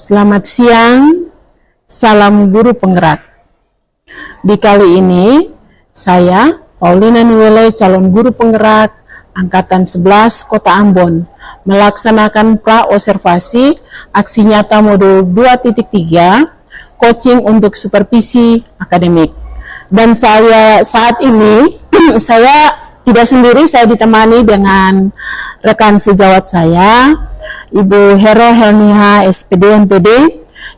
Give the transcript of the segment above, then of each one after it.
Selamat siang, salam guru penggerak. Di kali ini, saya, Paulina Niwele, calon guru penggerak Angkatan 11 Kota Ambon, melaksanakan pra-observasi aksi nyata modul 2.3, coaching untuk supervisi akademik. Dan saya saat ini, saya tidak sendiri, saya ditemani dengan rekan sejawat saya, Ibu Hero Helmiha SPD MPD,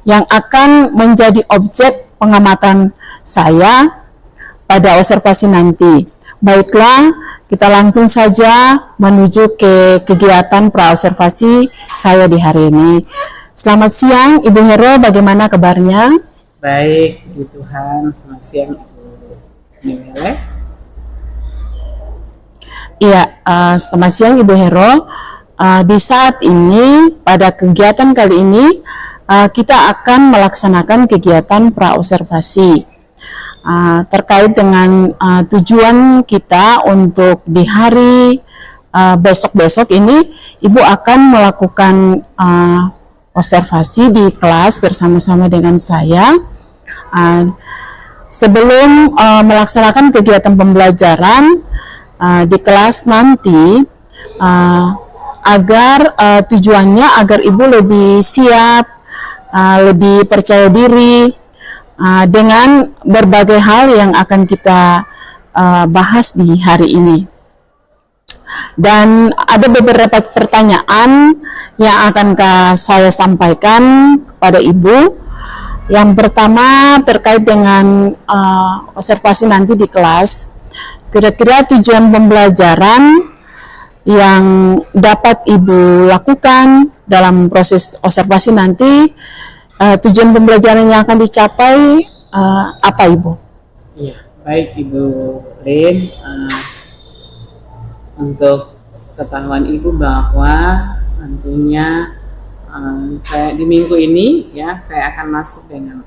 yang akan menjadi objek pengamatan saya pada observasi nanti. Baiklah, kita langsung saja menuju ke kegiatan pra-observasi saya di hari ini. Selamat siang Ibu Hero, bagaimana kabarnya? Baik, puji Tuhan. Selamat siang Ibu Niwele. Iya, selamat siang Ibu Hero. Di saat ini, pada kegiatan kali ini, kita akan melaksanakan kegiatan pra-observasi terkait dengan tujuan kita untuk di hari besok-besok ini. Ibu akan melakukan observasi di kelas bersama-sama dengan saya. Sebelum melaksanakan kegiatan pembelajaran di kelas nanti, agar tujuannya agar Ibu lebih siap, lebih percaya diri dengan berbagai hal yang akan kita bahas di hari ini. Dan ada beberapa pertanyaan yang akan saya sampaikan kepada Ibu. Yang pertama terkait dengan observasi nanti di kelas. Kira-kira tujuan pembelajaran yang dapat Ibu lakukan dalam proses observasi nanti, tujuan pembelajaran yang akan dicapai apa Ibu? Iya, baik Ibu Lin. Untuk ketahuan Ibu bahwa tentunya saya di minggu ini ya saya akan masuk dengan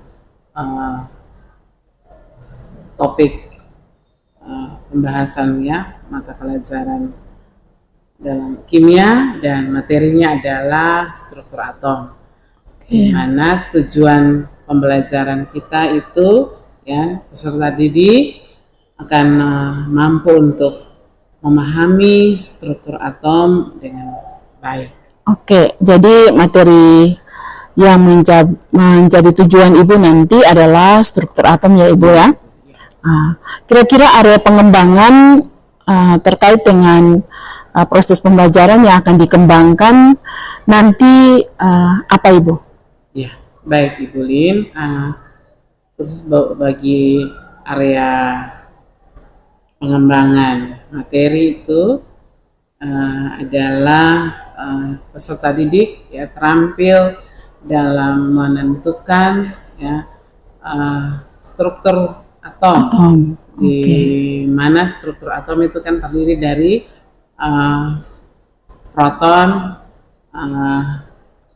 topik pembahasan ya mata pelajaran dalam kimia, dan materinya adalah struktur atom. Di mana tujuan pembelajaran kita itu ya peserta didik akan mampu untuk memahami struktur atom dengan baik. Oke, jadi materi yang menjadi tujuan Ibu nanti adalah struktur atom ya Ibu ya. Kira-kira area pengembangan terkait dengan proses pembelajaran yang akan dikembangkan nanti apa Ibu? Ya, baik Ibu Lin. Khusus bagi area pengembangan materi itu adalah peserta didik ya terampil dalam menentukan ya struktur atom. Di mana struktur atom itu kan terdiri dari proton,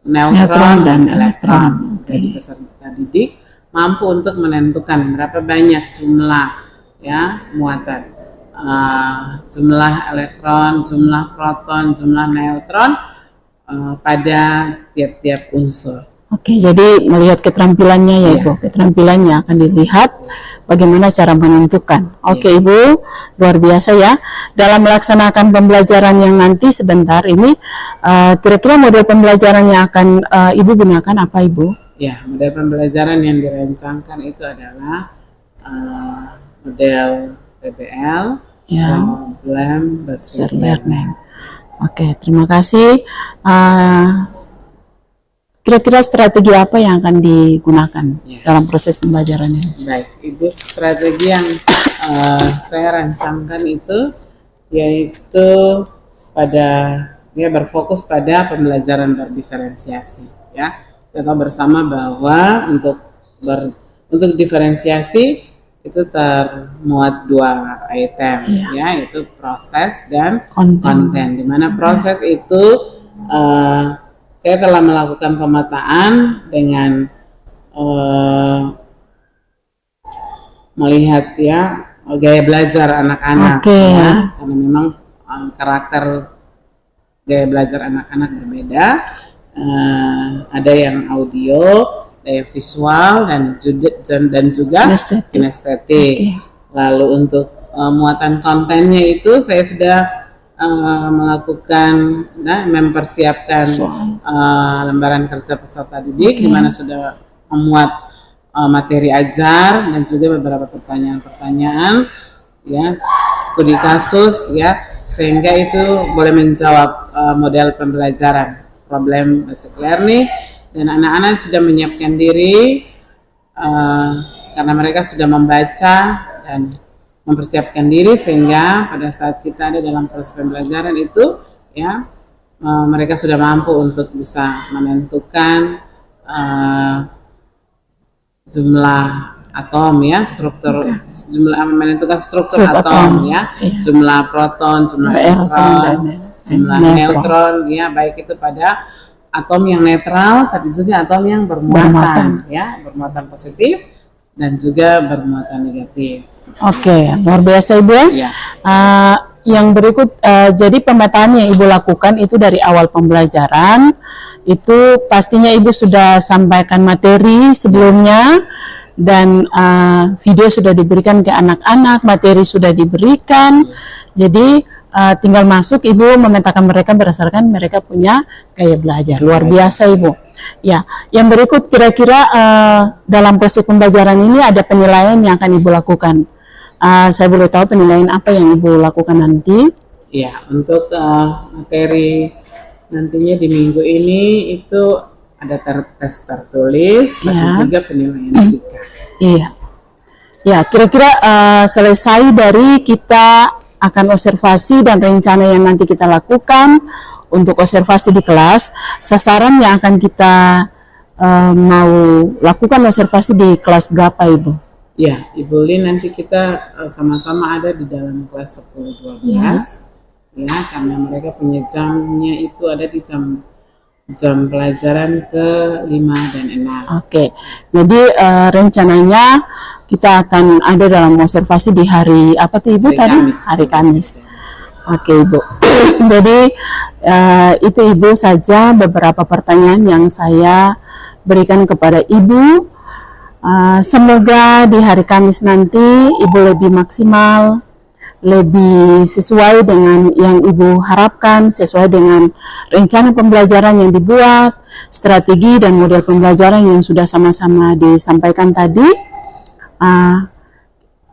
neutron dan elektron. Jadi peserta didik mampu untuk menentukan berapa banyak jumlah ya muatan, jumlah elektron, jumlah proton, jumlah neutron pada tiap-tiap unsur. Oke, jadi melihat keterampilannya ya Ibu, keterampilannya akan dilihat bagaimana cara menentukan. Oke Ibu, luar biasa ya. Dalam melaksanakan pembelajaran yang nanti sebentar ini, kira-kira model pembelajaran yang akan Ibu gunakan apa Ibu? Ya, model pembelajaran yang dirancangkan itu adalah model PBL, problem based learning. Oke, terima kasih. Kira-kira strategi apa yang akan digunakan dalam proses pembelajaran ini? Baik, Ibu, strategi yang saya rancangkan itu yaitu berfokus pada pembelajaran berdiferensiasi. Ya, kita bersama bahwa untuk diferensiasi itu termuat dua item, yaitu proses dan konten. Di mana proses itu saya telah melakukan pemetaan dengan melihat ya gaya belajar anak-anak ya, karena memang karakter gaya belajar anak-anak berbeda. ada yang audio, ada yang visual, dan juga Kinestetik. kinestetik. Oke. Lalu untuk muatan kontennya itu saya sudah melakukan, mempersiapkan lembaran kerja peserta didik, di mana sudah memuat materi ajar dan juga beberapa pertanyaan-pertanyaan, ya, studi kasus, ya, sehingga itu boleh menjawab model pembelajaran, problem basic learning, dan anak-anak sudah menyiapkan diri karena mereka sudah membaca dan mempersiapkan diri, sehingga pada saat kita ada dalam proses pembelajaran itu, ya, mereka sudah mampu untuk bisa menentukan jumlah atom, ya, menentukan struktur atom, ya, jumlah proton, jumlah elektron, jumlah neutron, ya, baik itu pada atom yang netral tapi juga atom yang bermuatan, ya, bermuatan positif dan juga bermuatan negatif. Oke, luar biasa Ibu. Ya. Yang berikut, jadi pemetaan yang Ibu lakukan itu dari awal pembelajaran, itu pastinya Ibu sudah sampaikan materi sebelumnya, dan video sudah diberikan ke anak-anak, materi sudah diberikan, jadi tinggal masuk, Ibu memetakan mereka berdasarkan mereka punya gaya belajar. Luar biasa Ibu. Ya, yang berikut kira-kira dalam proses pembelajaran ini ada penilaian yang akan Ibu lakukan. Saya boleh tahu penilaian apa yang Ibu lakukan nanti? Ya, untuk materi nantinya di minggu ini itu ada tes tertulis, tapi juga penilaian fisika. Iya. Ya, kira-kira selesai dari kita akan observasi dan rencana yang nanti kita lakukan untuk observasi di kelas, sasaran yang akan kita mau lakukan observasi di kelas berapa Ibu? Ya, Ibu Lin, nanti kita sama-sama ada di dalam kelas 10-12, ya, karena mereka punya jamnya itu ada di jam pelajaran ke-5 dan 6. Oke, jadi rencananya kita akan ada dalam observasi di hari apa tuh Ibu tadi? Kamis. Hari Kamis. Oke Ibu. Jadi itu Ibu saja beberapa pertanyaan yang saya berikan kepada Ibu. Semoga di hari Kamis nanti Ibu lebih maksimal, lebih sesuai dengan yang Ibu harapkan, sesuai dengan rencana pembelajaran yang dibuat, strategi dan model pembelajaran yang sudah sama-sama disampaikan tadi.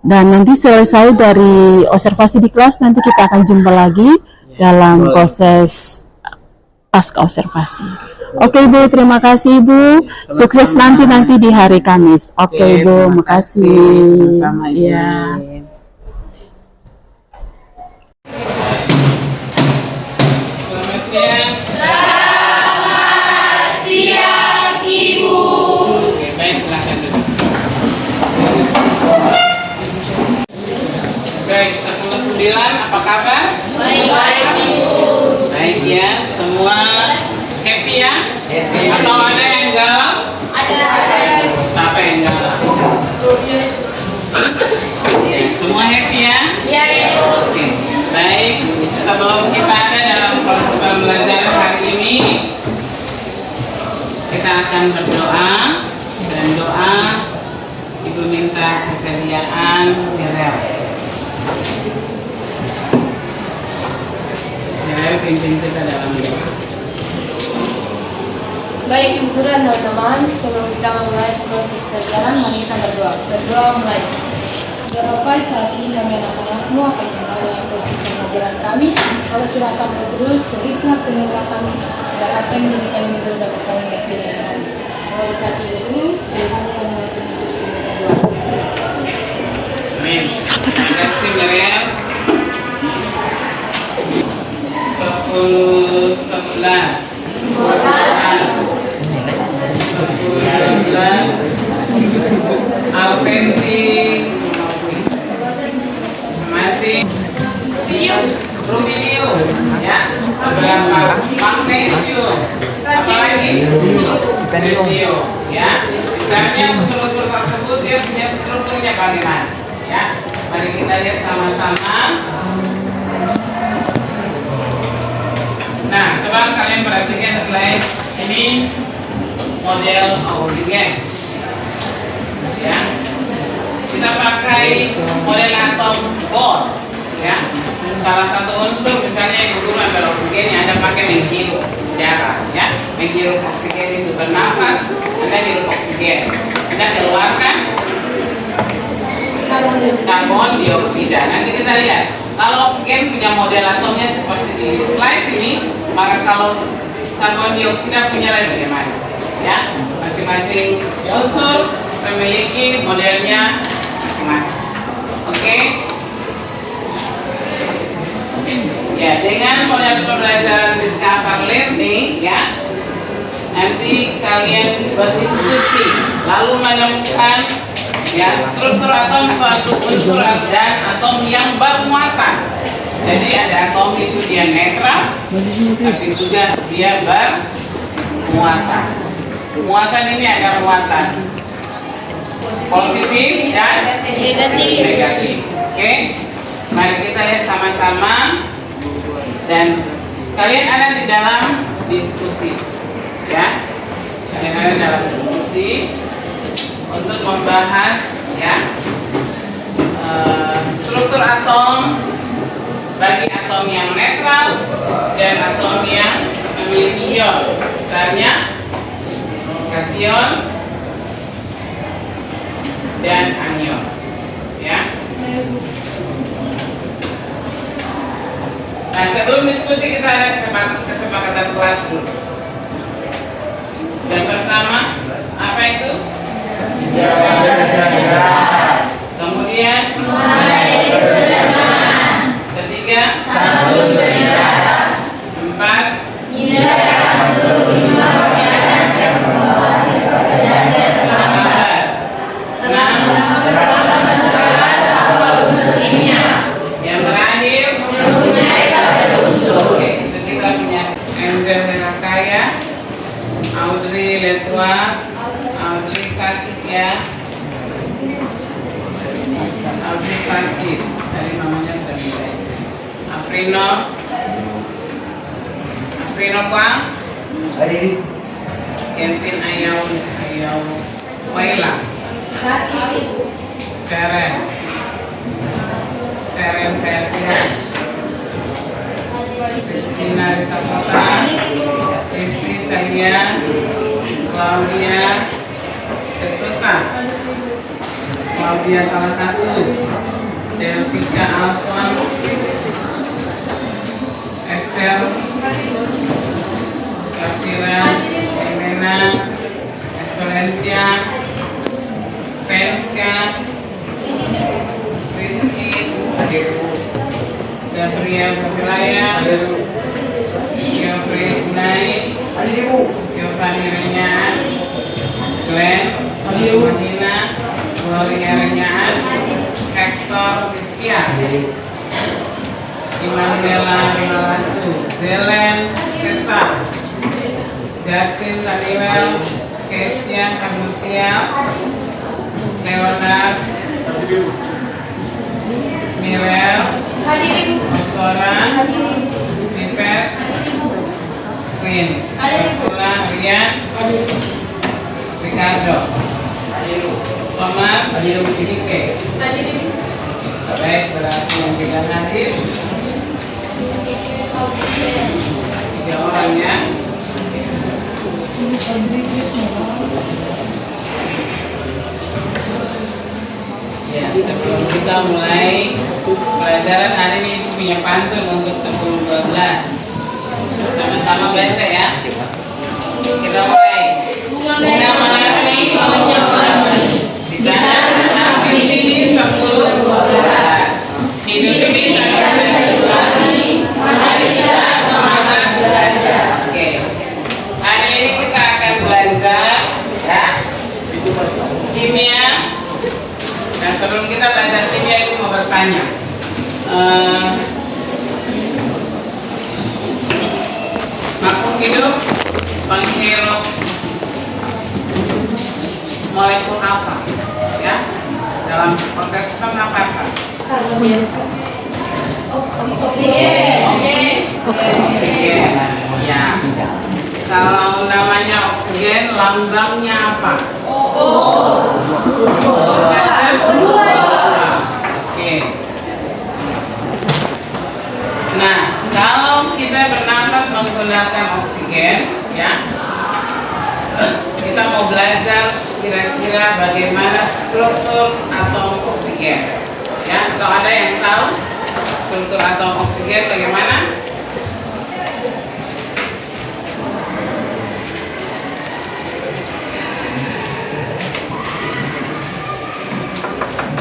Dan nanti selesai dari observasi di kelas, nanti kita akan jumpa lagi dalam proses pasca observasi. Oke Ibu, terima kasih Ibu. Sukses nanti di hari Kamis. Oke Ibu, makasih. Sama-sama Ibu. Ya. Selamat siang Ibu. Oke, baik, silakan duduk. Baik, 109, apa kabar? Baik Ibu. Baik ya, semua happy ya? Happy. Atau ada yang galau? Ada. Siapa yang galau? Semua happy ya? Iya Ibu. Oke, baik. Sebelum kita ada dalam proses pembelajaran hari ini, kita akan berdoa, dan doa Ibu minta kesediaan Gerel. Gerel pimpin kita dalam doa. Baik Ibu Guru dan teman-teman, sebelum kita memulai proses pelajaran, mari kita berdoa. Berdoa mulai. Ya Bapak, saat ini kami anak-anakmu akan memulai dalam proses pembelajaran kami. Kalau sudah sampai Guru, sehikmat penyembah kami, agar apa yang diberikan Guru dapat kami mengerti dengan kami. Kalau berkati Guru, hanya dan mengerti Yesus kami berdoa. Amin. Siapa tadi? Terima kasih Gerel. 10-11 autentik masih rubidium, ya, beberapa magnesium, apa lagi cesium, ya. Misalnya unsur-unsur tersebut dia punya strukturnya bagaimana, ya. Mari kita lihat sama-sama. Nah, coba kalian perhatikan slide Ini model oksigen, ya. Kita pakai model atom bond, ya. Salah satu unsur misalnya yang dulu ambil oksigen yang Anda pakai menghirup udara, ya. Menghirup oksigen itu bernafas, Anda hirup oksigen, Anda keluarkan karbon dioksida. Nanti kita lihat kalau oksigen punya model atomnya seperti di slide ini, maka kalau karbon dioksida punya lagi bagaimana? Ya, masing-masing unsur memiliki modelnya masing-masing. Oke? Ya, dengan model pembelajaran discover learning, ya, nanti kalian berdiskusi lalu menemukan ya struktur atom suatu unsur dan atom yang bermuatan. Jadi ada atom itu dia netral, tapi juga dia bermuatan. Muatan ini ada muatan positif dan negatif. Oke, mari kita lihat sama-sama dan kalian ada di dalam diskusi, ya. Kalian ada dalam diskusi untuk membahas ya struktur atom bagi atom yang netral dan atom yang memiliki ion, misalnya kation dan anion, ya. Nah, sebelum diskusi kita ada kesepakatan kelas dulu. Yang pertama, apa itu? Kemudian ketiga, empat, enam, yang terakhir, oke, itu kita punya Angel Herakaya, Audrey Letwa, Audrey sakit ya. Audrey sakit, dari namanya sudah mulai. Afrino Kwang, Kevin Ayau Waila, Seren Sertian, Kristina Risasota, Kristi Saya, Claudia Estosa, Claudia salah satu, Delvika Alphonse, Excel, Kafira, Elena, Esperencia, Penska, Rizky, Gabriel Gabriela, Geoffrey Sunai, Giovanni Renyaan, Glenn, Madina, Gloria Renyaan, Hector Rizkia, Immanuela Malatu, Zelen Sesa, Justin Samuel, Kesia Kamusia, Leonard, Mirel, Osora, Pipet, Queen, Ursula, Rian, Ricardo, Thomas, Ike. Baik, berarti yang tidak hadir 3 orang ya. Ya, sebelum kita mulai pelajaran hari ini punya pantun untuk 10-12. Sama-sama baca ya. Kita mulai. Bunga melati, di tanah di sini 10-12. Hidup ini tanpa satu lagi. Mari kita semangat belajar. Oke. Hari ini kita akan belajar ya kimia. Nah, sebelum kita belajar kimia, ibu mau bertanya. Makhluk hidup menghirup molekul apa? Ya, dalam proses pernapasan. Oksigen. Ya. Kalau namanya oksigen, lambangnya apa? Oke. Nah, kalau kita bernapas menggunakan oksigen, ya, kita mau belajar kira-kira bagaimana struktur atom oksigen. Ya, atau ada yang tahu struktur atom oksigen bagaimana?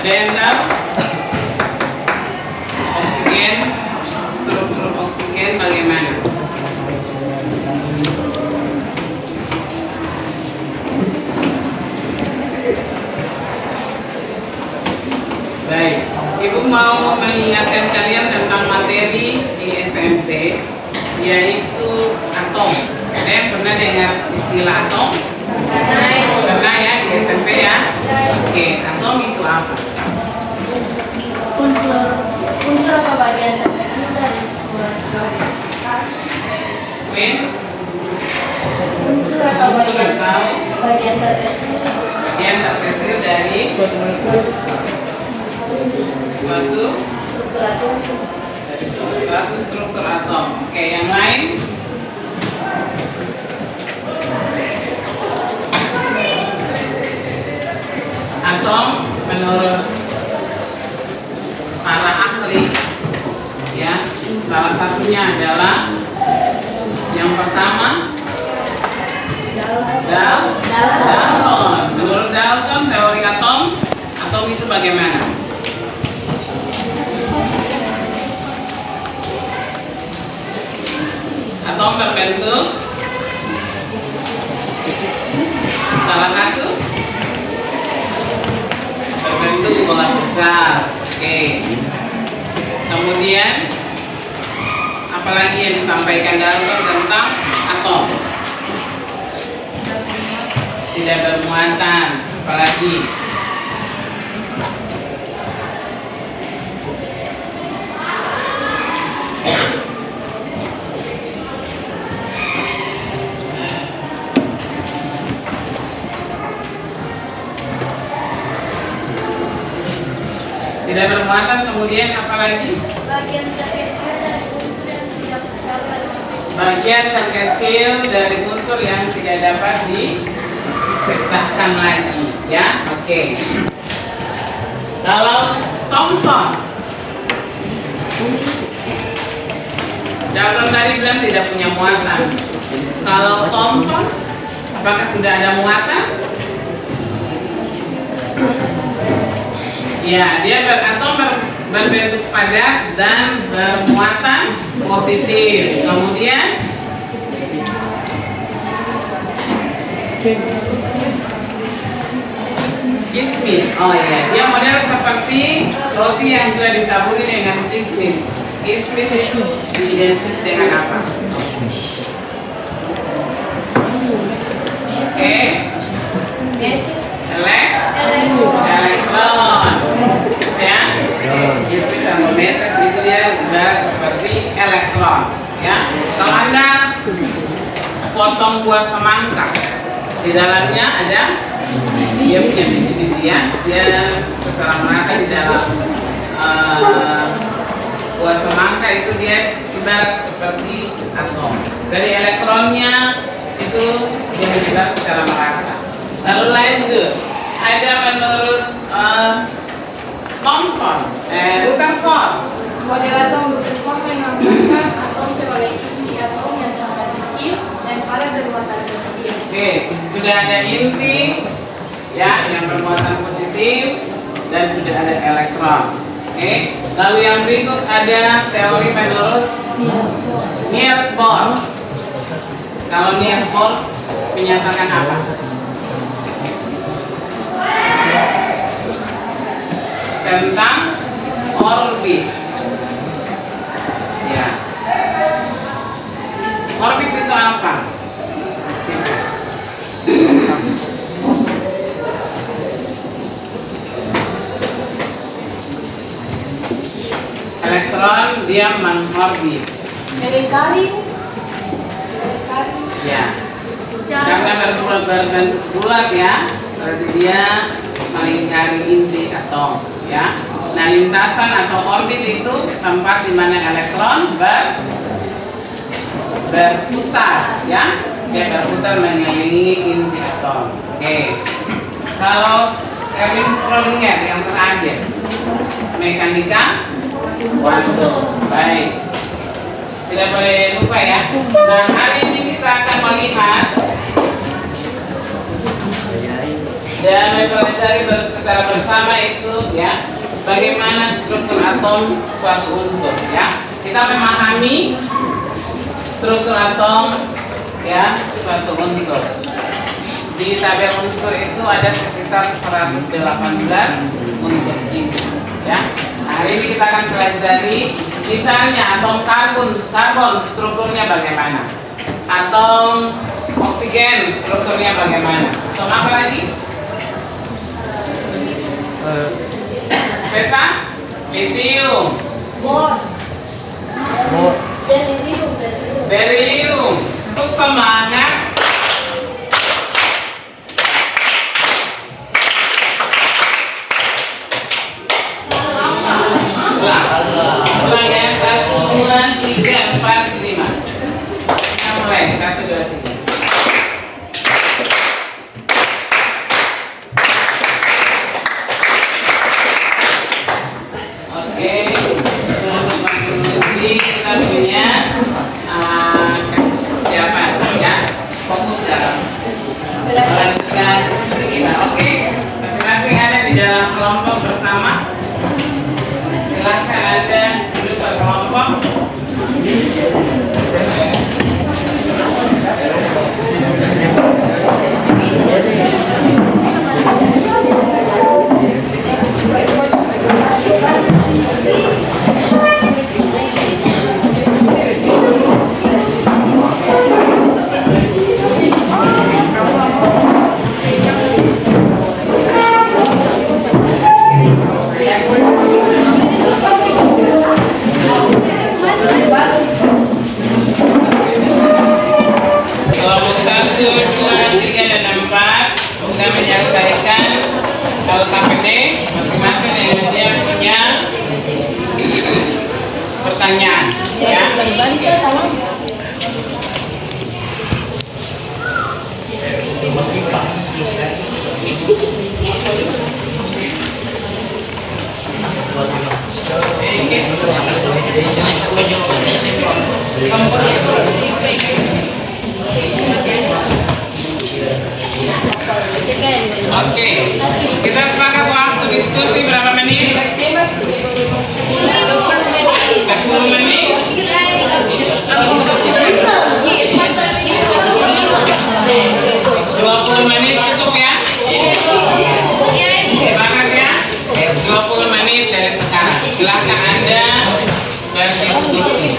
Ada yang tahu? Oksigen, struktur oksigen bagaimana? Baik, Ibu mau mengingatkan kalian tentang materi di SMP, yaitu atom. Ada yang pernah dengar istilah atom? Pernah ya di SMP ya? Oke, atom itu apa? Unsur atau bagian terkecil dari sebuah Win? unsur atau bagian terkecil Yang terkecil dari suatu struktur atom. Oke, yang lain? Atom menurut para ahli, ya, salah satunya adalah yang pertama Dalton. Menurut Dalton, teori atom itu bagaimana? Atom berbentuk salah satu berbentuk bola besar. Oke. Kemudian apalagi yang disampaikan Dalton tentang atom? Tidak bermuatan. Apalagi? Tidak bermuatan, kemudian apalagi? Bagian terkecil dari unsur yang tidak dapat dipecahkan lagi, ya. Oke. Kalau Thomson, Dalton tadi bilang tidak punya muatan. Kalau Thomson, apakah sudah ada muatan? Ya, dia berbentuk padat dan bermuatan positif. Kemudian kismis. Oh iya, dia model seperti roti yang sudah ditaburi dengan kismis. Kismis itu identik dengan apa? Oke. Elektron. Ya. Kismis atau meset itu dia ibarat seperti elektron. Ya. Kalau Anda potong buah semangka, di dalamnya ada dia punya biji-bijian, dia secara merata di dalam buah semangka itu dia ibarat seperti atom. Dari elektronnya itu dia menyebar secara merata. Lalu lanjut, ada menurut Thomson, Rutherford. Model atom Rutherford menggambarkan atom sebagai inti atom yang sangat kecil dan padat bermuatan positif. Oke, sudah ada inti ya yang bermuatan positif dan sudah ada elektron. Oke, lalu yang berikut ada teori menurut Niels Bohr. Kalau Niels Bohr menyatakan apa? Tentang orbit. Ya. Orbit itu apa? Elektron dia mengorbit. Elektari Ya. Karena berbentuk bulat ya, berarti dia melingkari inti atom ya. Nah, lintasan atau orbit itu tempat di mana elektron berputar ya. Dia berputar mengelilingi inti atom. Oke. Kalau Erwin Schrödinger yang terakhir, mekanika kuantum. Baik. Tidak boleh lupa ya. Nah, hari ini kita akan melihat dan mempelajari secara bersama itu ya, bagaimana struktur atom suatu unsur ya. Kita memahami struktur atom ya, suatu unsur. Di tabel unsur itu ada sekitar 118 unsur kimia ya. Nah, hari ini kita akan pelajari misalnya atom karbon strukturnya bagaimana, atom oksigen strukturnya bagaimana, atom apa lagi? Pesa? Lithium. Beryllium. Semangat. Ulang ya, 1, 2, 3, 4, 5. Kita mulai 1, 2, 3. Oke, untuk mengunci kita punya kesiapan ya, fokus dalam melanjutkan diskusi kita. Oke, masing-masing ada di dalam kelompok bersama. Silahkan Anda duduk berkelompok. Kelompok 1, 2, 3, dan 4 kita menyelesaikan LKPD masing-masing dengan dia punya pertanyaan ya. Oke, kita sepakat waktu diskusi berapa menit? 10 menit. 20 menit cukup ya? Sepakat ya? 20 menit dari sekarang. Silakan Anda berdiskusi.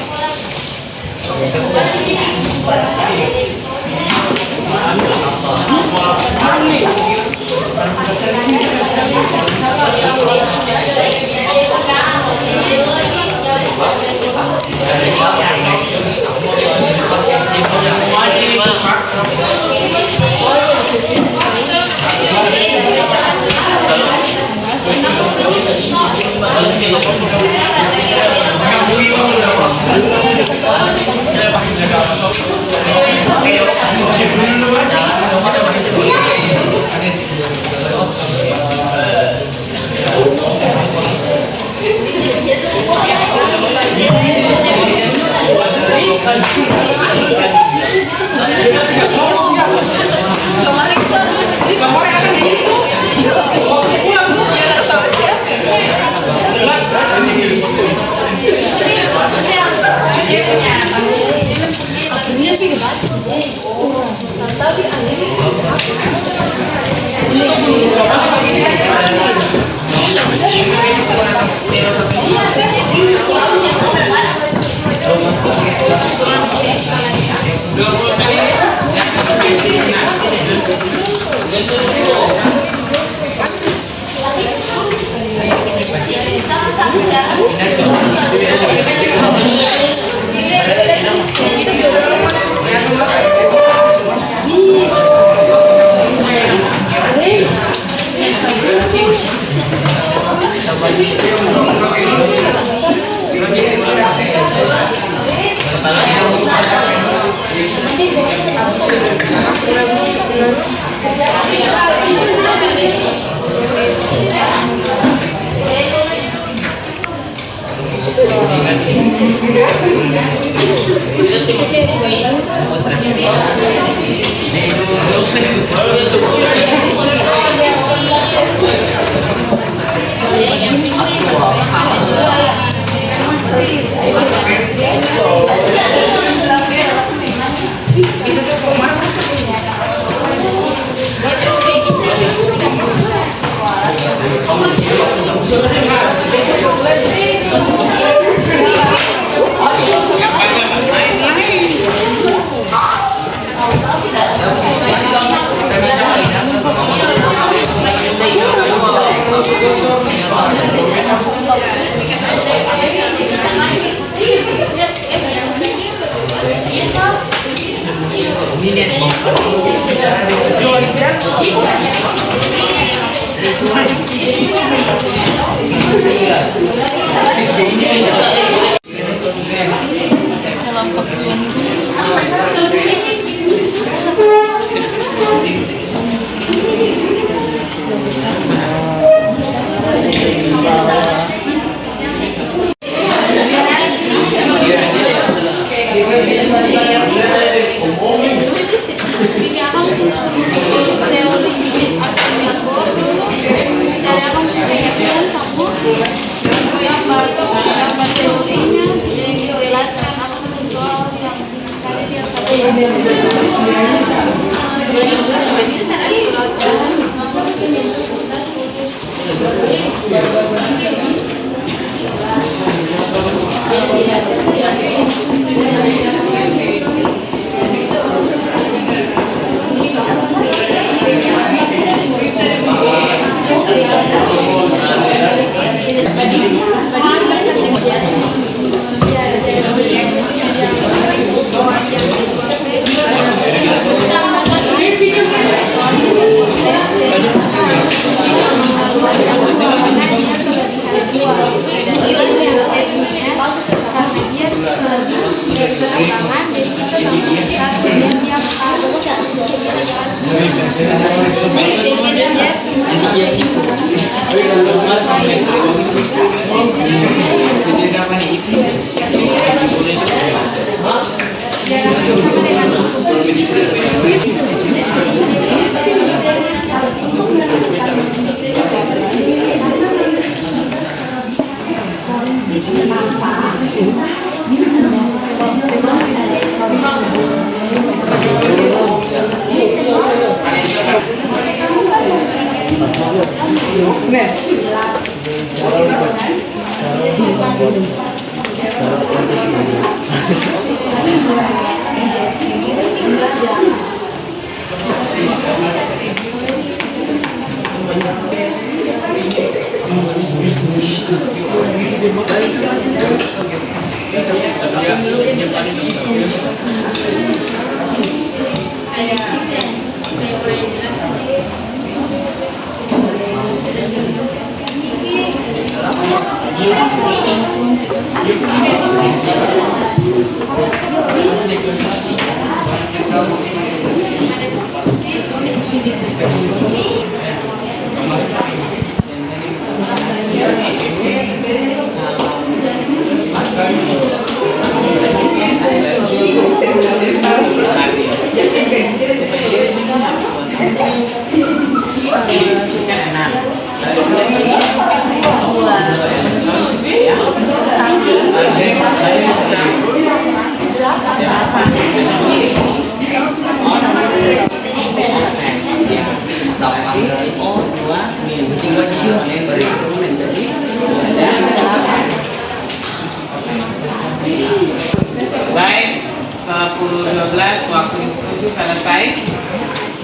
Baik, 10.12 waktu diskusi selesai.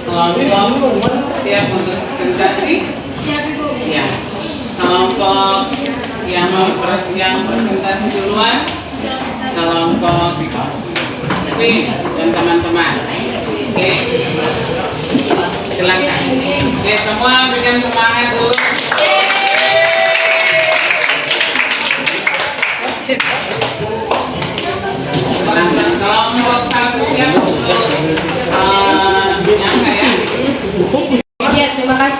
Kelompok siap untuk presentasi? Ya. Kelompok yang presentasi duluan, kelompok B dan teman-teman. Oke, silakan. Oke, semua berikan semangat dulu. Kelompok satu siap.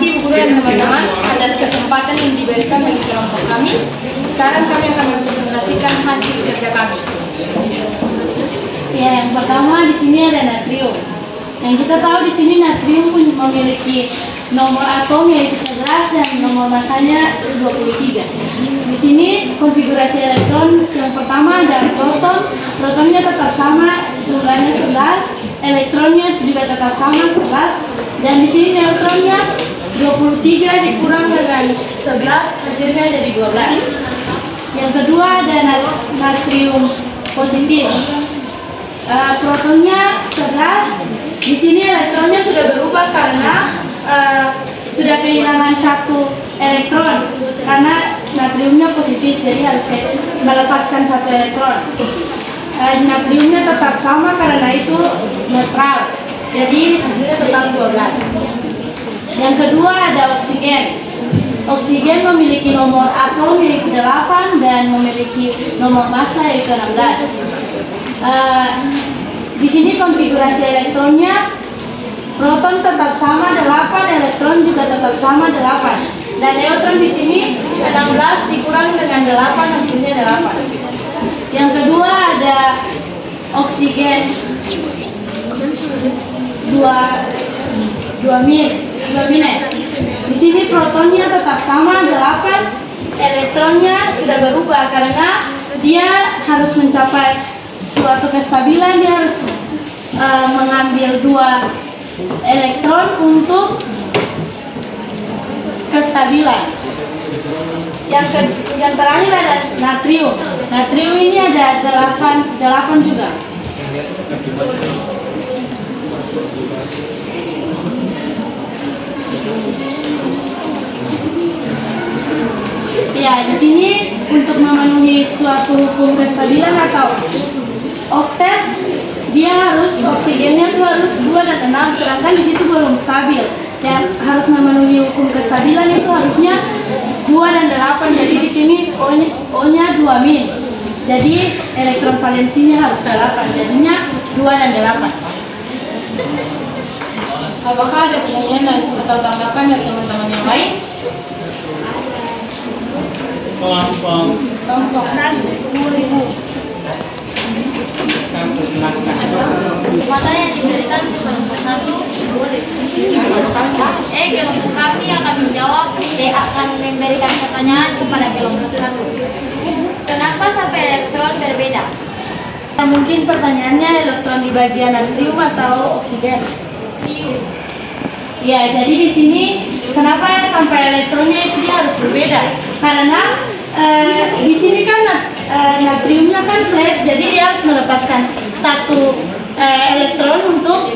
kasih Bu Guru dan teman-teman atas kesempatan yang diberikan bagi kelompok kami. Sekarang kami akan mempresentasikan hasil kerja kami. Ya, yang pertama di sini ada natrium. Yang kita tahu di sini natrium memiliki nomor atom yaitu 11 dan nomor masanya 23. Di sini konfigurasi elektron yang pertama ada proton. Protonnya tetap sama, jumlahnya 11. Elektronnya juga tetap sama 11. Dan di sini neutronnya 23 dikurang dengan 11, hasilnya jadi 12. Yang kedua ada natrium positif. Protonnya 11. Di sini elektronnya sudah berubah karena sudah kehilangan satu elektron karena natriumnya positif, jadi harus melepaskan satu elektron. Natriumnya tetap sama karena itu netral, jadi hasilnya tetap 12. Yang kedua ada oksigen. Oksigen memiliki nomor atom yaitu 8 dan memiliki nomor massa yaitu 16. Di sini konfigurasi elektronnya, proton tetap sama 8, elektron juga tetap sama 8. Dan neutron di sini 16 dikurang dengan 8, hasilnya 8. Yang kedua ada oksigen 2 minus. Di sini protonnya tetap sama 8, elektronnya sudah berubah karena dia harus mencapai suatu kestabilan, dia harus mengambil 2 elektron untuk kestabilan. Yang terakhir ada natrium. Natrium ini ada 8 juga. Ya, di sini untuk memenuhi suatu hukum kestabilan atau oktet, dia harus oksigennya tuh harus 2 dan 6, sedangkan di situ belum stabil. Dan harus memenuhi hukum kestabilan itu harusnya 2 dan 8. Jadi di sini O-nya 2 min. Jadi elektron valensinya harus 8. Jadinya 2 dan 8. Apakah ada pertanyaan atau tanggapan dari teman-teman yang lain? Kelompok 10.000. Masa yang diberikan untuk kelompok 1 boleh. Kelompok kami akan menjawab, akan memberikan pertanyaan kepada kelompok 1. Kenapa sampai elektron berbeda? Mungkin pertanyaannya elektron di bagian natrium atau oksigen? Natrium. Ya, jadi di sini kenapa sampai elektronnya itu dia harus berbeda? Karena di sini kan natriumnya kan plus, jadi dia harus melepaskan satu elektron untuk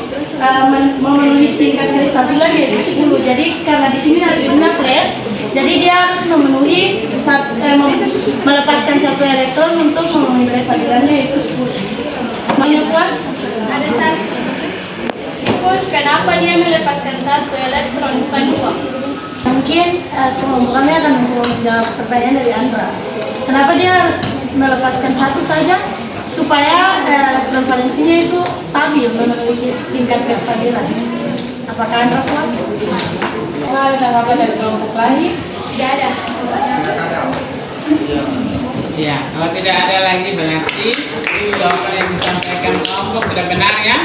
memenuhi tingkat kestabilan yaitu 10. Jadi karena di sini natriumnya plus, jadi dia harus memenuhi melepaskan satu elektron untuk memenuhi kestabilannya yaitu 10. Mana puas? Ada satu. Kenapa dia melepaskan satu elektron bukan 2? Mungkin kelompok kami akan menjawab pertanyaan dari Andra. Kenapa dia harus melepaskan satu saja? Supaya elektron valensinya itu stabil, memenuhi tingkat kestabilan. Apakah Andra puas? Apakah ada tanggapan dari kelompok lain? Tidak ada. Ya, kalau tidak ada lagi berarti jawaban yang disampaikan kelompok sudah benar ya?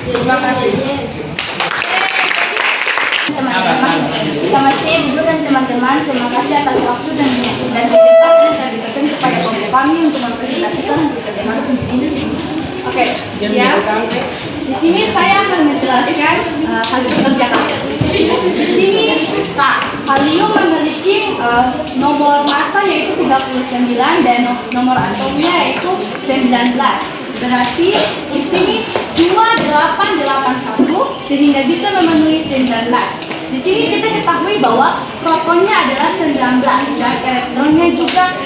Terima kasih. Teman-teman, selamat siang Ibu dan teman-teman. Terima kasih atas waktu dan kesempatan yang diberikan kepada kelompok kami untuk mempresentasikan hasil kerja kami ini. Oke, ya. Di sini saya akan menjelaskan hasil kerja kami. Di sini, kalium memiliki nomor massa yaitu 39 dan nomor atomnya yaitu 19. Berarti di sini 2881 sehingga bisa memenuhi 19. Di sini kita ketahui bahwa protonnya adalah 19 dan elektronnya juga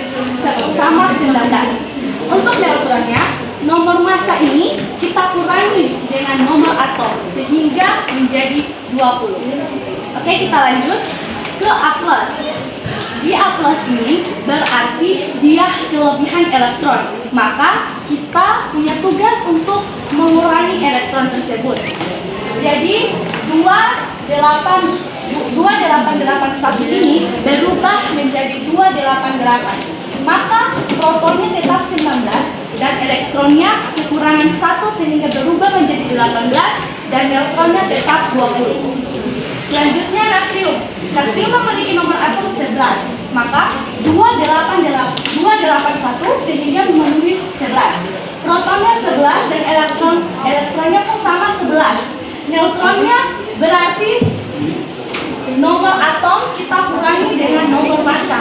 sama 19. Untuk neutronnya, nomor massa ini kita kurangi dengan nomor atom sehingga menjadi 20. Oke, kita lanjut ke A+. Di A+ ini berarti dia kelebihan elektron. Maka kita punya tugas untuk mengurangi elektron tersebut. Jadi 2, 8, 2881 ini berubah menjadi 288. Maka protonnya tetap 19 dan elektronnya kekurangan 1 sehingga berubah menjadi 18 dan neutronnya tetap 20. Selanjutnya natrium. Natrium memiliki nomor atom 11. Maka 281 sehingga memenuhi 11. Protonnya 11 dan elektronnya pun sama 11. Neutronnya berarti nomor atom kita kurangi dengan nomor massa.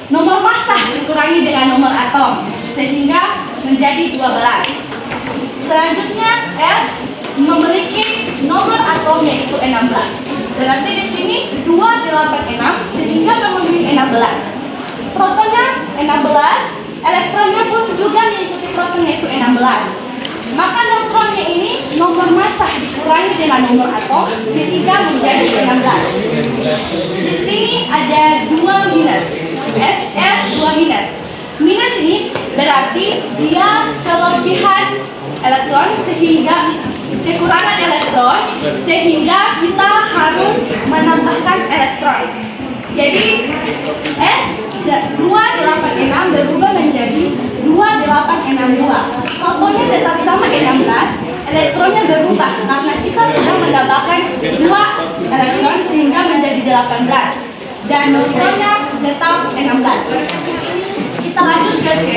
Nomor massa dikurangi dengan nomor atom sehingga menjadi 12. Selanjutnya S memiliki nomor atom yaitu 16. Berarti di sini 286 sehingga memenuhi 16. Protonnya 16, elektronnya pun juga mengikuti proton yaitu 16. Maka neutronnya ini nomor massa dikurangi dengan nomor atom sehingga menjadi 16. Di sini ada 2 minus. SS 2 minus. Minus ini berarti dia kelebihan elektron sehingga kekurangan elektron sehingga kita harus menambahkan elektron. Jadi S 286 berubah menjadi 2862. Protonnya tetap sama 16, elektronnya berubah karena kita sudah menambahkan 2 elektron sehingga menjadi 18 dan neutronnya tetap 16. Kita lanjut ke C.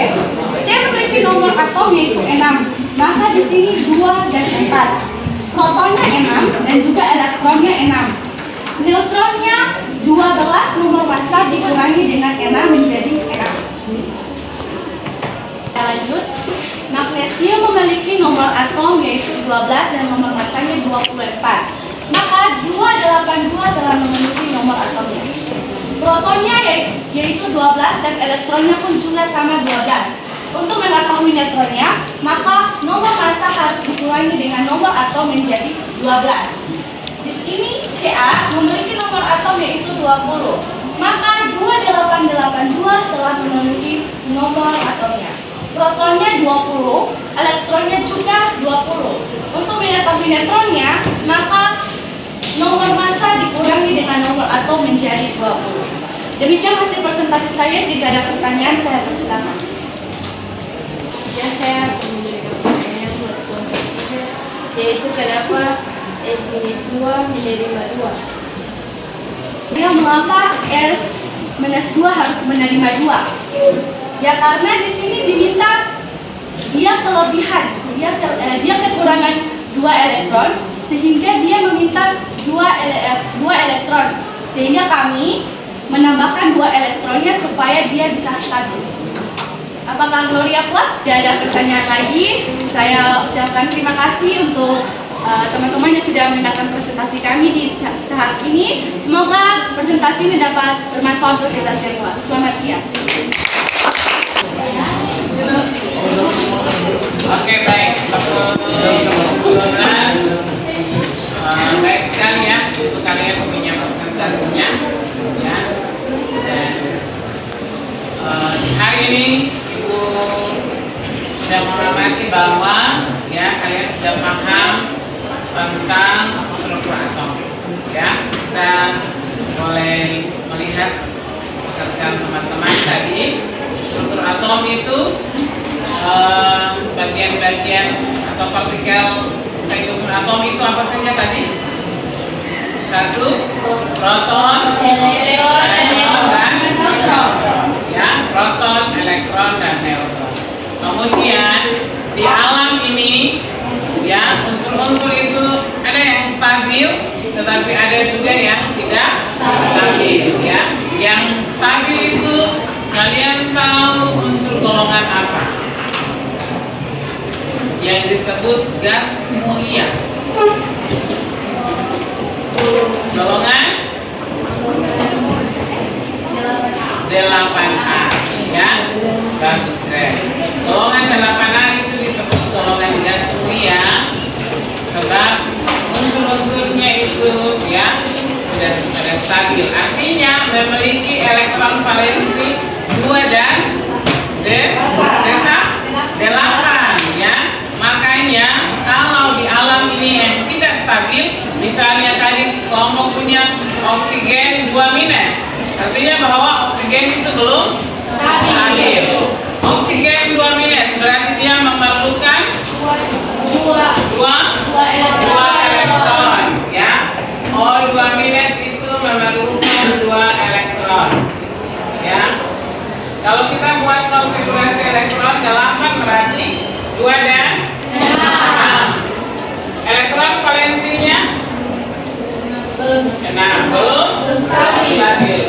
C memiliki nomor atom yaitu 6. Maka di sini 2 dan 4. Protonnya 6 dan juga elektronnya 6. Neutronnya 12 nomor massa dikurangi dengan 6 menjadi 6. Kita lanjut. Magnesium memiliki nomor atom yaitu 12 dan nomor massanya 24. Maka 282 telah memenuhi nomor atomnya. Protonnya yaitu 12 dan elektronnya pun juga sama 12. Untuk mengetahui neutronnya, maka nomor massa harus dikurangi dengan nomor atom menjadi 12. Di sini Ca memiliki nomor atom yaitu 20. Maka 2882 telah memenuhi nomor atomnya. Protonnya 20, elektronnya juga 20. Untuk mengetahui neutronnya, maka nomor massa dikurangi dengan nomor atom menjadi 20. Demikian hasil presentasi saya. Jika ada pertanyaan, saya persilakan. Ya, saya memberikan pertanyaan buat kelompok tiga, yaitu kenapa S minus 2 menerima 2? Dia mengapa S minus 2 harus menerima 2? Ya karena di sini diminta dia kelebihan, dia kekurangan 2 elektron sehingga dia meminta 2 elektron. Sehingga kami menambahkan 2 elektronnya supaya dia bisa stabil. Apakah Gloria puas? Tidak ada pertanyaan lagi. Saya ucapkan terima kasih untuk teman-teman yang sudah mendengarkan presentasi kami di saat ini. Semoga presentasi ini dapat bermanfaat untuk kita semua. Selamat siang. Oke, baik. 12. Baik sekali ya untuk kalian punya presentasinya ya. Dan hari ini Ibu sudah mengamati bahwa ya kalian sudah paham tentang struktur atom ya. Kita boleh melihat pekerjaan teman-teman tadi. Struktur atom itu bagian-bagian atau partikel penyusun atom itu apa saja tadi? 1, proton, elektron, dan neutron. Ya, proton, elektron, dan neutron. Kemudian di alam ini, ya unsur-unsur itu ada yang stabil, tetapi ada juga yang tidak stabil. Ya, yang stabil itu kalian tahu unsur golongan apa? Yang disebut gas mulia. Golongan 8A ya. Bagus, Tres. Golongan 8A itu disebut golongan gas mulia sebab unsur-unsurnya itu ya sudah stabil. Artinya memiliki elektron valensi 2 dan sisa 8 ya. Makanya kalau di alam ini yang tidak stabil, misalnya tadi kelompok punya 2 minus. Artinya bahwa oksigen itu belum stabil. Oksigen 2 minus berarti dia memerlukan dua elektron, ya. O2 minus itu memerlukan 2 elektron, ya. Kalau kita buat konfigurasi elektron 8 berarti 2 dan 6. Elektron valensinya 6, belum stabil.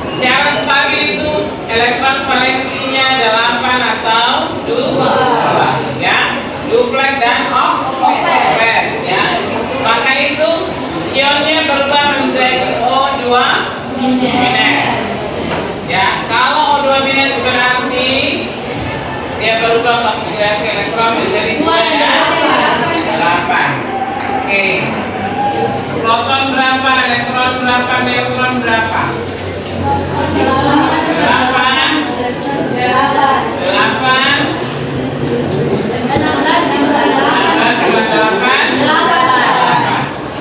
Syarat stabil itu elektron valensinya 8 atau 2, ya. Duplex dan octet, ya. Maka itu ionnya berubah menjadi O2 minus. Ya, kalau O2 minus berarti dia berubah konfigurasi elektron menjadi 2 dan 8. Oke. Proton berapa, elektron berapa, neutron berapa? 8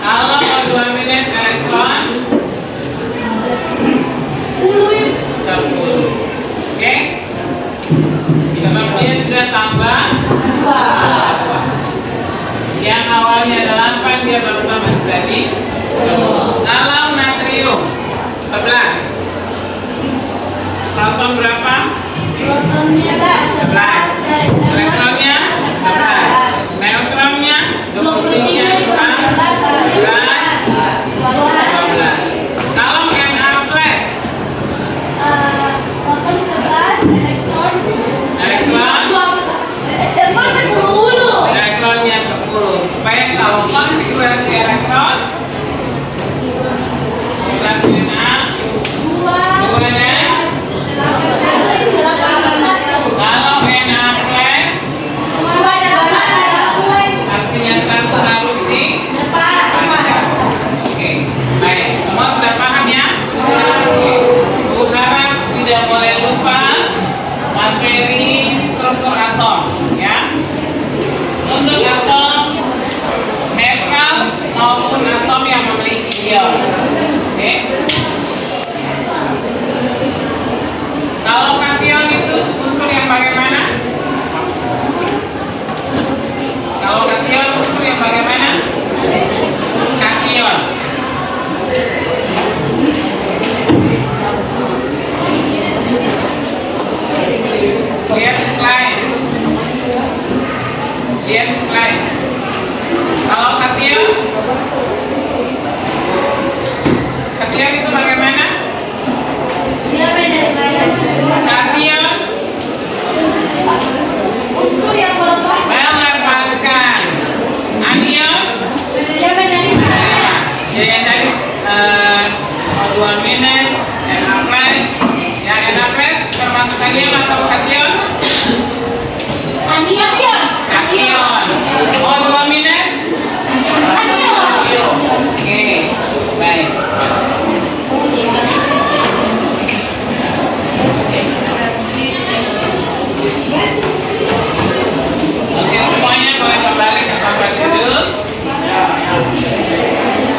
Kalau O2 minus elektron 10. Oke? Sebab dia sudah tambah 2. Yang awalnya 8 dia berubah menjadi 10. Kalau natrium 11. Proton berapa? 11. Elektronnya 11. Neutronnya 23. 12. Kalau Na plus elektronnya 10. Supaya kalau konfigurasi elektron 11 Na 2 dan kalau Na plus artinya 1 harus di Oke, baik, semua sudah paham ya? Oke. Bu harap tidak boleh lupa materi struktur atom, ya. Untuk atom netral maupun atom yang memiliki ion. Oke. Kalau kation itu unsur yang bagaimana? Kalau kation unsur yang bagaimana? Kation. Lihat slide. Kalau kation itu bagaimana? Kation melepaskan. Anion jadi tadi O2 minus, Na plus. Yang Na plus termasuk anion atau kation? Kation. O2 minus? Oke, baik. Oke, semuanya boleh kembali ke tempat duduk.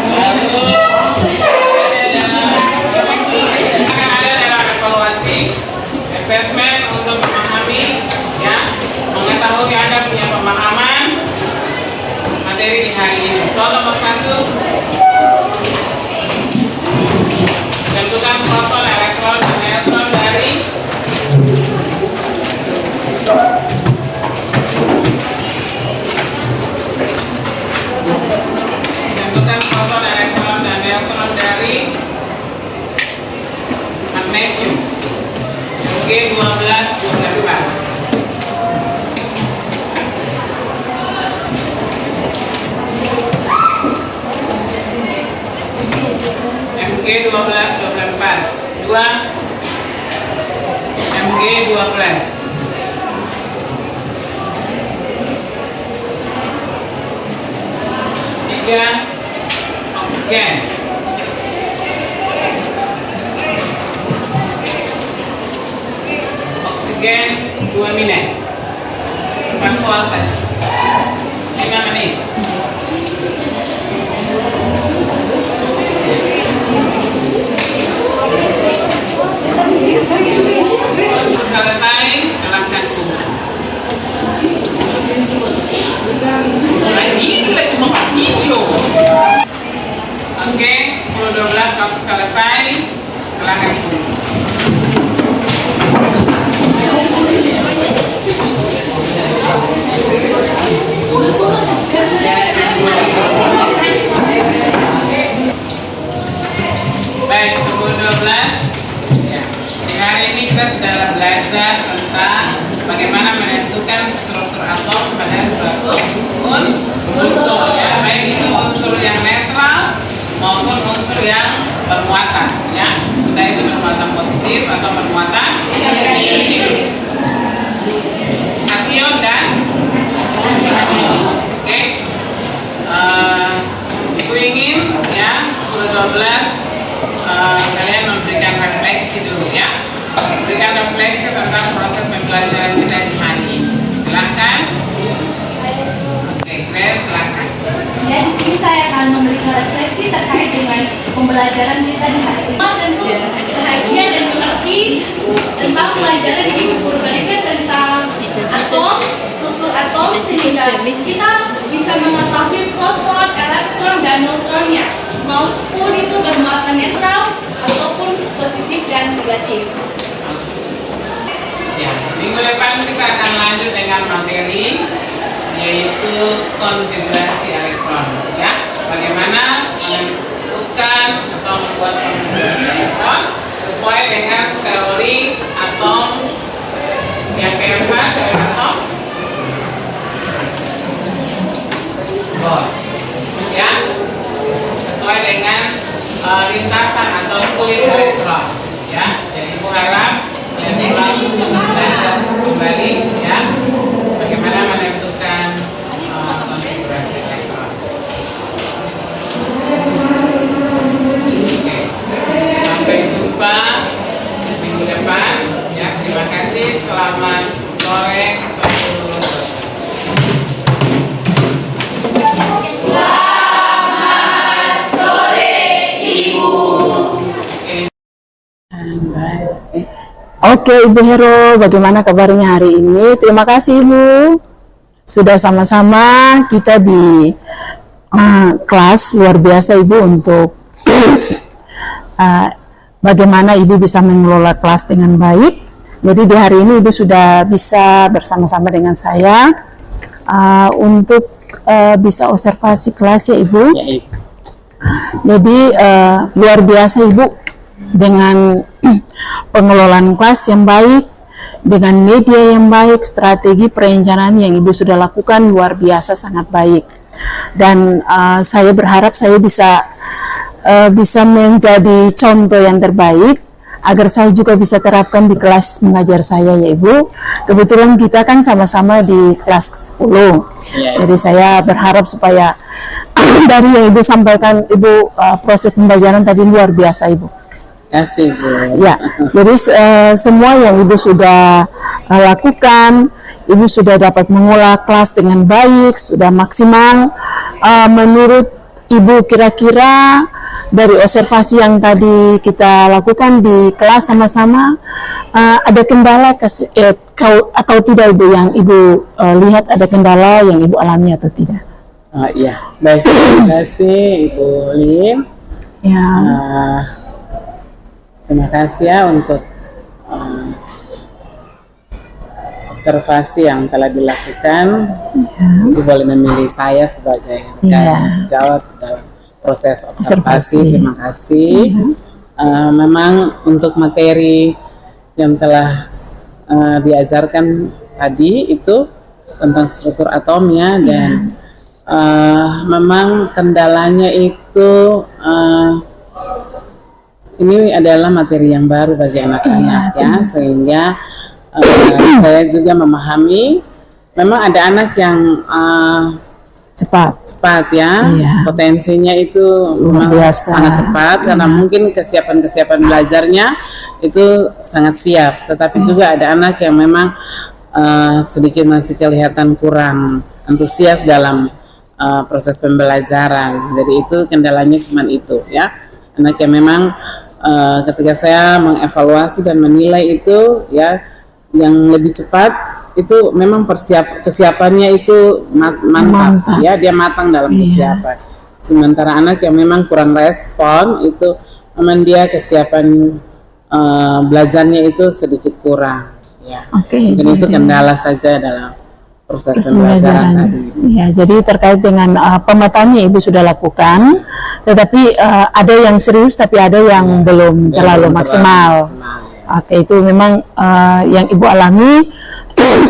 Lalu akan ada dalam evaluasi assessment untuk memahami, ya, mengetahui Anda punya pemahaman materi di hari ini. Soal nomor 1, tentukan proton, elektron, dan neutron dari magnesium G1224. Mg1224 2 Mg12 3 oksigen oksigen 2 minus 4 soal saja 5 menit. selesai, silahkan kumpul. Nah, inilah cuma video. Oke, 10-12 waktu selesai, silahkan kumpul. Baik, 10-12 ya. Di hari ini kita sudah belajar tentang bagaimana menentukan struktur atom pada suatu unsur ya, baik itu unsur yang netral maupun unsur yang bermuatan ya, entah itu bermuatan positif atau bermuatan negatif. Ation dan anion. Oke. Ibu ingin ya 10-12 kalian memberikan refleksi dulu ya, memberikan refleksi tentang proses pembelajaran kita di hari ini. Silahkan. Oke, Grace, silahkan. Ya, di sini saya akan memberikan refleksi terkait dengan pembelajaran kita di hari ini. Tentu bahagia dan mengerti tentang pelajaran di guru mereka tentang atom, struktur atom, sehingga kita bisa mengetahui proton, elektron, dan neutronnya, maupun itu bermuatan netral ataupun positif dan negatif. Ya, minggu depan kita akan lanjut dengan materi yaitu konfigurasi elektron ya, bagaimana menentukan atau membuat konfigurasi elektron sesuai dengan teori atom yang keempat, teori atom Bohr ya, sesuai dengan lintasan atau kulit elektron ya. Jadi ibu harap kalian ulang belajar kembali ya, bagaimana menentukan konfigurasi elektron. Oke, sampai jumpa minggu depan ya. Terima kasih, selamat sore. Oke, Ibu Hero, bagaimana kabarnya hari ini? Terima kasih, Ibu. Sudah sama-sama kita di kelas luar biasa, Ibu, untuk bagaimana Ibu bisa mengelola kelas dengan baik. Jadi di hari ini Ibu sudah bisa bersama-sama dengan saya untuk bisa observasi kelas ya, Ibu. Ya, Ibu. Jadi luar biasa, Ibu, dengan pengelolaan kelas yang baik, dengan media yang baik, strategi perencanaan yang Ibu sudah lakukan luar biasa, sangat baik. Dan saya berharap saya bisa menjadi contoh yang terbaik agar saya juga bisa terapkan di kelas mengajar saya ya, Ibu. Kebetulan kita kan sama-sama di kelas 10. Ya. Jadi saya berharap supaya dari yang Ibu sampaikan, Ibu, proses pembelajaran tadi luar biasa, Ibu. Kasih, Bu. Ya, jadi semua yang Ibu sudah lakukan, Ibu sudah dapat mengolah kelas dengan baik, sudah maksimal. Menurut Ibu, kira-kira dari observasi yang tadi kita lakukan di kelas sama-sama, ada kendala atau tidak, Ibu, yang Ibu lihat ada kendala yang Ibu alami atau tidak? Iya, baik. Terima kasih, Ibu Lin. Ya. Terima kasih ya untuk observasi yang telah dilakukan. Ibu boleh memilih saya sebagai rekan sejawat dalam proses observasi. Terima kasih. Memang untuk materi yang telah diajarkan tadi itu tentang struktur atom ya, dan memang kendalanya itu ini adalah materi yang baru bagi anak-anak ya, sehingga saya juga memahami memang ada anak yang cepat ya, potensinya itu memang sangat cepat karena mungkin kesiapan belajarnya itu sangat siap, tetapi juga ada anak yang memang sedikit masih kelihatan kurang antusias dalam proses pembelajaran. Jadi itu kendalanya cuma itu ya, anak yang memang ketika saya mengevaluasi dan menilai itu ya, yang lebih cepat itu memang kesiapannya itu mantap, ya, dia matang dalam kesiapan. Sementara anak yang memang kurang respon itu memang dia kesiapan belajarnya itu sedikit kurang, ya. Mungkin itu kendala saja dalam proses pembelajaran tadi. Ya, jadi terkait dengan pemetaannya Ibu sudah lakukan, tetapi ada yang serius tapi ada yang belum terlalu maksimal. Oke, itu memang yang Ibu alami.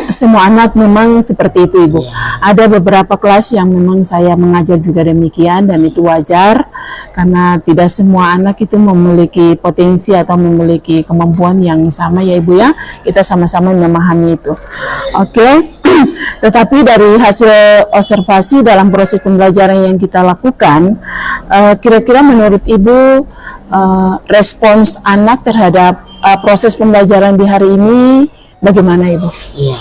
Semua anak memang seperti itu, Ibu. Ada beberapa kelas yang memang saya mengajar juga demikian, dan itu wajar karena tidak semua anak itu memiliki potensi atau memiliki kemampuan yang sama, ya Ibu ya. Kita sama-sama memahami itu. Oke. Tetapi dari hasil observasi dalam proses pembelajaran yang kita lakukan, kira-kira menurut Ibu respons anak terhadap proses pembelajaran di hari ini bagaimana, Ibu? Iya,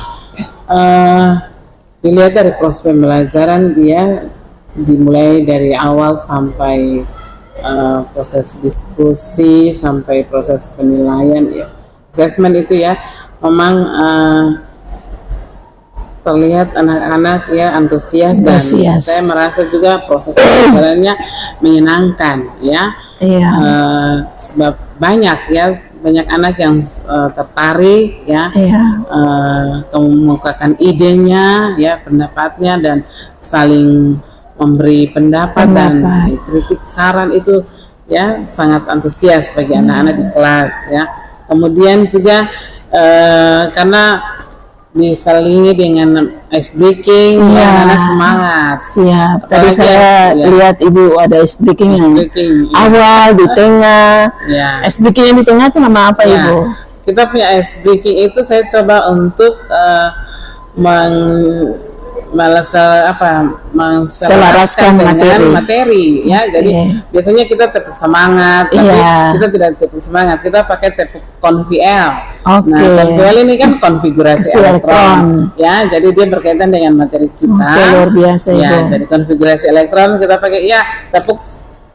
dilihat dari proses pembelajaran dia dimulai dari awal sampai proses diskusi sampai proses penilaian, ya, assessment itu ya, memang terlihat anak-anak ya antusias dan saya merasa juga proses pembelajarannya menyenangkan, ya. Sebab banyak anak yang tertarik, ya, mengemukakan idenya, ya, pendapatnya, dan saling memberi pendapat dan kritik saran itu, ya, sangat antusias bagi anak-anak di kelas, ya. Kemudian juga karena diselingi dengan ice breaking, ya, anak semangat. Siap. Tadi saya lihat Ibu ada ice breaking yang awal, di tengah. Ice breaking yang di tengah itu nama apa, Ibu? Kita punya ice breaking itu saya coba untuk menselaraskan dengan materi, ya. Jadi biasanya kita tepuk semangat, tapi kita tidak tepuk semangat, kita pakai tepuk konviel. Nah, konviel ini kan konfigurasi elektron, ya. Jadi dia berkaitan dengan materi kita. Luar biasa, ya. Jadi konfigurasi elektron kita pakai, ya, tepuk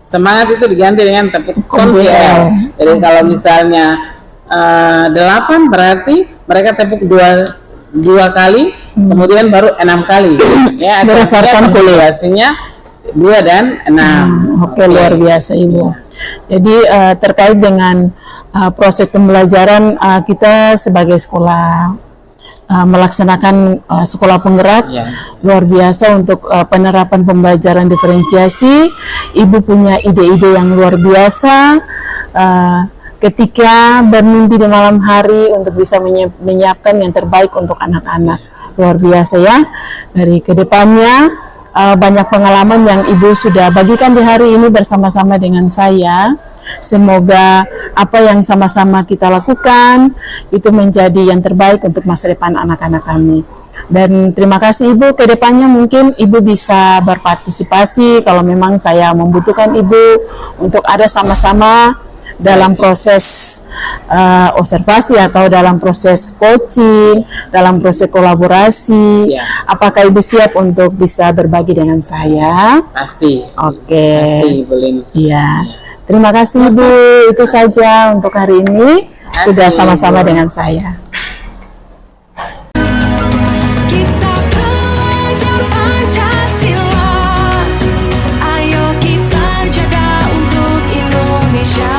semangat itu diganti dengan tepuk konviel. Jadi kalau misalnya 8 berarti mereka tepuk dua kali, kemudian baru 6 kali, ya, berdasarkan konfigurasinya 2 dan 6. Luar biasa, Ibu. Jadi terkait dengan proses pembelajaran kita sebagai sekolah melaksanakan sekolah penggerak, luar biasa untuk penerapan pembelajaran diferensiasi. Ibu punya ide-ide yang luar biasa ketika bermimpi di malam hari untuk bisa menyiapkan yang terbaik untuk anak-anak. Luar biasa, ya. Dari kedepannya banyak pengalaman yang Ibu sudah bagikan di hari ini bersama-sama dengan saya. Semoga apa yang sama-sama kita lakukan itu menjadi yang terbaik untuk masa depan anak-anak kami. Dan terima kasih Ibu. Kedepannya mungkin Ibu bisa berpartisipasi kalau memang saya membutuhkan Ibu untuk ada sama-sama dalam proses observasi atau dalam proses coaching, dalam proses kolaborasi. Apakah Ibu siap untuk bisa berbagi dengan saya? Pasti. Pasti, boleh. Iya. Terima kasih Ibu. Itu saja untuk hari ini. Sudah sama-sama dengan saya. Ayo kita jaga untuk Indonesia.